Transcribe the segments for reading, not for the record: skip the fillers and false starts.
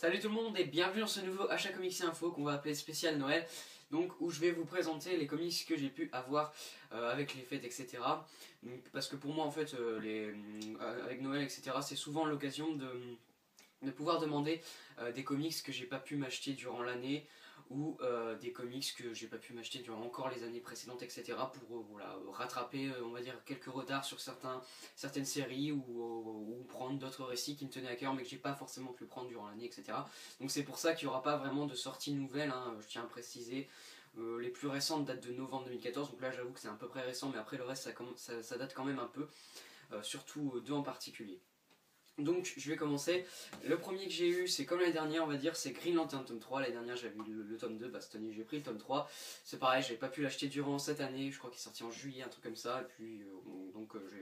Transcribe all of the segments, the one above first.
Salut tout le monde et bienvenue dans ce nouveau Achat Comics et Info qu'on va appeler spécial Noël. Donc où je vais vous présenter les comics que j'ai pu avoir avec les fêtes, etc. Donc, parce que pour moi en fait avec Noël, etc. c'est souvent l'occasion de pouvoir demander des comics que j'ai pas pu m'acheter durant l'année ou des comics que j'ai pas pu m'acheter durant encore les années précédentes, etc. pour voilà, rattraper on va dire quelques retards sur certaines séries ou prendre d'autres récits qui me tenaient à cœur mais que j'ai pas forcément pu prendre durant l'année, etc. Donc c'est pour ça qu'il n'y aura pas vraiment de sortie nouvelle, hein, je tiens à préciser. Les plus récentes datent de novembre 2014, donc là j'avoue que c'est à peu près récent, mais après le reste ça date quand même un peu, surtout deux en particulier. Donc je vais commencer. Le premier que j'ai eu, c'est comme l'année dernière, on va dire, c'est Green Lantern tome 3. L'année dernière j'avais eu le tome 2, bah cette année j'ai pris le tome 3. C'est pareil, j'avais pas pu l'acheter durant cette année, je crois qu'il est sorti en juillet, un truc comme ça. Et puis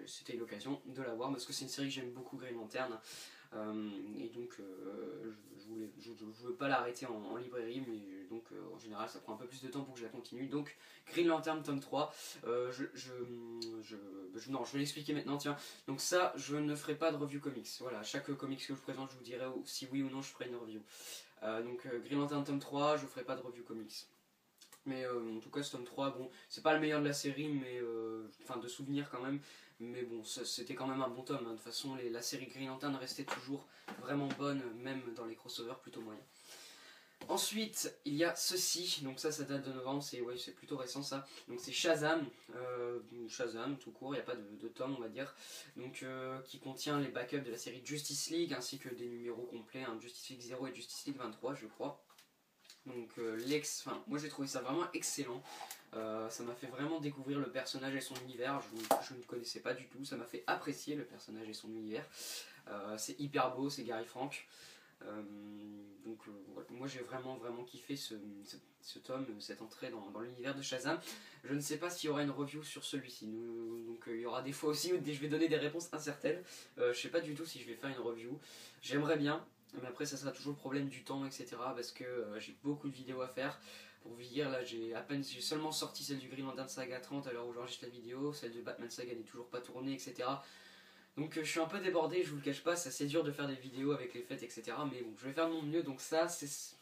c'était l'occasion de l'avoir parce que c'est une série que j'aime beaucoup, Green Lantern. Et donc je veux pas l'arrêter en librairie, mais donc en général ça prend un peu plus de temps pour que je la continue. Donc Green Lantern tome 3, non, je vais l'expliquer maintenant, tiens. Donc ça, je ne ferai pas de review comics. Voilà, chaque comics que je vous présente, je vous dirai si oui ou non je ferai une review. Green Lantern tome 3, je ferai pas de review comics. Mais en tout cas ce tome 3, bon, c'est pas le meilleur de la série, mais enfin de souvenirs quand même. Mais bon, c'était quand même un bon tome, hein. De toute façon, la série Green Lantern restait toujours vraiment bonne, même dans les crossovers plutôt moyens. Ensuite, il y a ceci, donc ça date de novembre, c'est plutôt récent ça. Donc c'est Shazam, Shazam tout court, il n'y a pas de tome on va dire. Donc qui contient les backups de la série Justice League ainsi que des numéros complets, hein, Justice League 0 et Justice League 23 je crois. Donc moi j'ai trouvé ça vraiment excellent. Ça m'a fait vraiment découvrir le personnage et son univers, je ne connaissais pas du tout, ça m'a fait apprécier le personnage et son univers. C'est hyper beau, c'est Gary Frank. Voilà. Moi j'ai vraiment kiffé ce tome, cette entrée dans l'univers de Shazam. Je ne sais pas s'il y aura une review sur celui-ci, donc il y aura des fois aussi où je vais donner des réponses incertaines. Je sais pas du tout si je vais faire une review, j'aimerais bien. Mais après ça sera toujours le problème du temps, etc. Parce que j'ai beaucoup de vidéos à faire. Pour vous dire, là j'ai seulement sorti celle du Green Lantern Saga 30 à l'heure où j'enregistre la vidéo. Celle de Batman Saga n'est toujours pas tournée, etc. Donc je suis un peu débordé, je vous le cache pas, c'est assez dur de faire des vidéos avec les fêtes, etc. Mais bon, je vais faire de mon mieux, donc ça,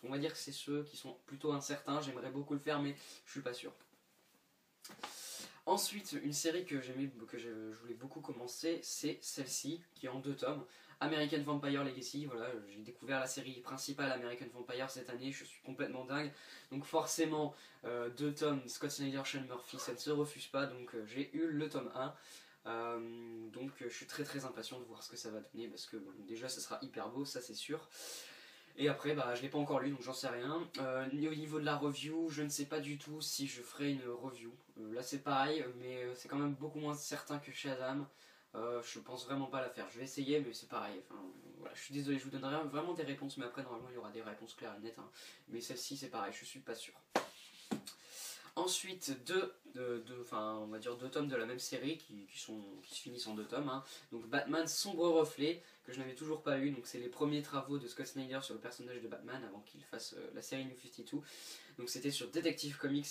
on va dire que c'est ceux qui sont plutôt incertains. J'aimerais beaucoup le faire, mais je suis pas sûr. Ensuite, une série que je voulais beaucoup commencer, c'est celle-ci, qui est en 2 tomes. American Vampire Legacy, voilà, j'ai découvert la série principale American Vampire cette année, je suis complètement dingue. Donc forcément, 2 tomes, Scott Snyder, Sean Murphy, ça ne se refuse pas, donc j'ai eu le tome 1. Donc je suis très impatient de voir ce que ça va donner, parce que déjà ça sera hyper beau, ça c'est sûr. Et après, bah, je l'ai pas encore lu, donc j'en sais rien. Au niveau de la review, je ne sais pas du tout si je ferai une review. Là c'est pareil, mais c'est quand même beaucoup moins certain que Shazam. Je pense vraiment pas la faire. Je vais essayer, mais c'est pareil. Enfin, voilà, je suis désolé, je vous donnerai vraiment des réponses, mais après normalement il y aura des réponses claires et nettes, hein. Mais celle-ci c'est pareil, je suis pas sûr. Ensuite, on va dire 2 tomes de la même série qui se finissent en 2 tomes, hein. Donc Batman Sombre Reflet, que je n'avais toujours pas eu, donc c'est les premiers travaux de Scott Snyder sur le personnage de Batman avant qu'il fasse la série New 52. Donc c'était sur Detective Comics,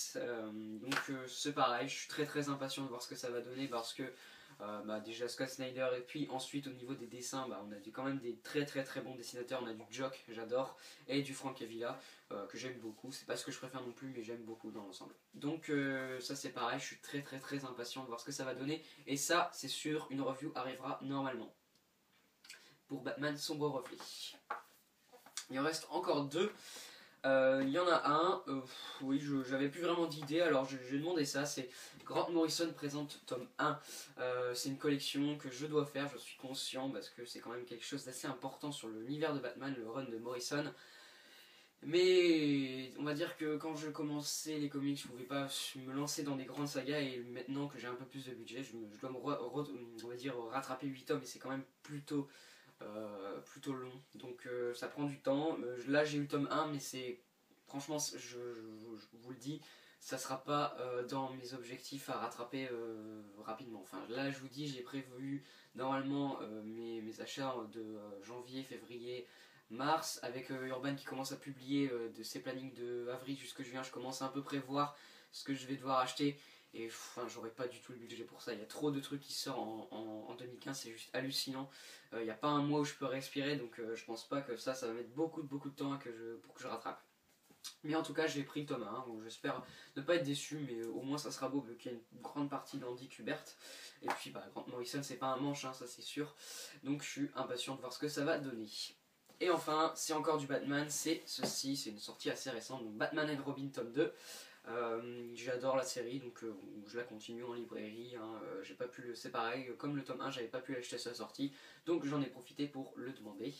c'est pareil, je suis très impatient de voir ce que ça va donner parce que déjà Scott Snyder, et puis ensuite au niveau des dessins, on a quand même des très bons dessinateurs. On a du Jock, j'adore, et du Frank Avila, que j'aime beaucoup. C'est pas ce que je préfère non plus, mais j'aime beaucoup dans l'ensemble. Donc ça c'est pareil, je suis très impatient de voir ce que ça va donner, et ça c'est sûr, une review arrivera normalement pour Batman Sombre Reflet. Il en reste encore 2. Il y en a un, oui, j'avais plus vraiment d'idée, alors j'ai demandé ça, c'est Grant Morrison présente tome 1. C'est une collection que je dois faire, je suis conscient, parce que c'est quand même quelque chose d'assez important sur l'univers de Batman, le run de Morrison. Mais on va dire que quand je commençais les comics, je pouvais pas me lancer dans des grandes sagas, et maintenant que j'ai un peu plus de budget, je dois on va dire rattraper 8 tomes, et c'est quand même plutôt long, donc ça prend du temps. Là j'ai eu le tome 1, mais c'est franchement, je vous le dis, ça sera pas dans mes objectifs à rattraper rapidement. Enfin là je vous dis, j'ai prévu normalement mes achats de janvier, février, mars, avec Urban qui commence à publier de ses plannings de avril jusqu'à juin. Je commence à un peu prévoir ce que je vais devoir acheter, et enfin j'aurais pas du tout le budget pour ça. Il y a trop de trucs qui sortent en 2015, c'est juste hallucinant. Il n'y a pas un mois où je peux respirer, donc je pense pas que ça va mettre beaucoup de temps pour que je rattrape. Mais en tout cas, j'ai pris le tome 1, donc j'espère ne pas être déçu, mais au moins ça sera beau, vu qu'il y a une grande partie d'Andy Kubert. Et puis, Grant Morrison, c'est pas un manche, hein, ça c'est sûr. Donc je suis impatient de voir ce que ça va donner. Et enfin, c'est encore du Batman, c'est ceci, c'est une sortie assez récente, donc Batman and Robin tome 2. J'adore la série, donc je la continue en librairie, hein, j'ai pas pu c'est pareil, comme le tome 1 j'avais pas pu l'acheter à sa sortie, donc j'en ai profité pour le demander.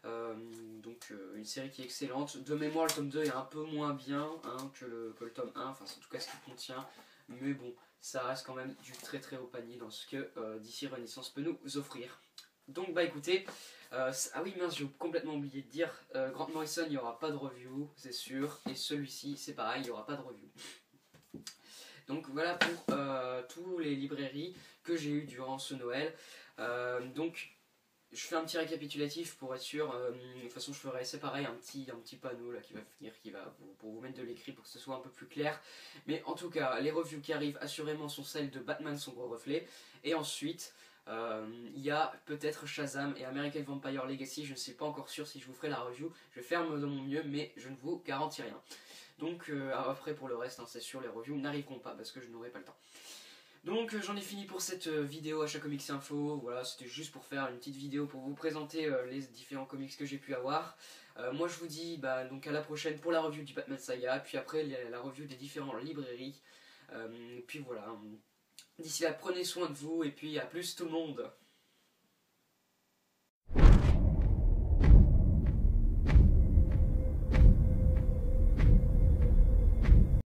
Une série qui est excellente. De mémoire, le tome 2 est un peu moins bien, hein, que le tome 1, enfin c'est en tout cas ce qu'il contient, mais bon, ça reste quand même du très haut panier dans ce que DC Renaissance peut nous offrir. Donc écoutez, ah oui mince, j'ai complètement oublié de dire, Grant Morrison, il n'y aura pas de review, c'est sûr, et celui-ci c'est pareil, il n'y aura pas de review. Donc voilà pour tous les librairies que j'ai eues durant ce Noël. Donc je fais un petit récapitulatif pour être sûr. De toute façon je ferai c'est pareil, un petit panneau là qui va venir, pour vous mettre de l'écrit pour que ce soit un peu plus clair. Mais en tout cas, les reviews qui arrivent assurément sont celles de Batman Sombre Reflet. Et ensuite, il y a peut-être Shazam et American Vampire Legacy. Je ne sais pas encore sûr si je vous ferai la review. Je vais faire de mon mieux, mais je ne vous garantis rien. Donc après pour le reste, hein, c'est sûr, les reviews n'arriveront pas parce que je n'aurai pas le temps. Donc j'en ai fini pour cette vidéo Achat Comics Info. Voilà, c'était juste pour faire une petite vidéo pour vous présenter les différents comics que j'ai pu avoir. Moi je vous dis donc à la prochaine pour la review du Batman Saga, puis après la review des différentes librairies. Puis voilà, d'ici là prenez soin de vous et puis à plus tout le monde.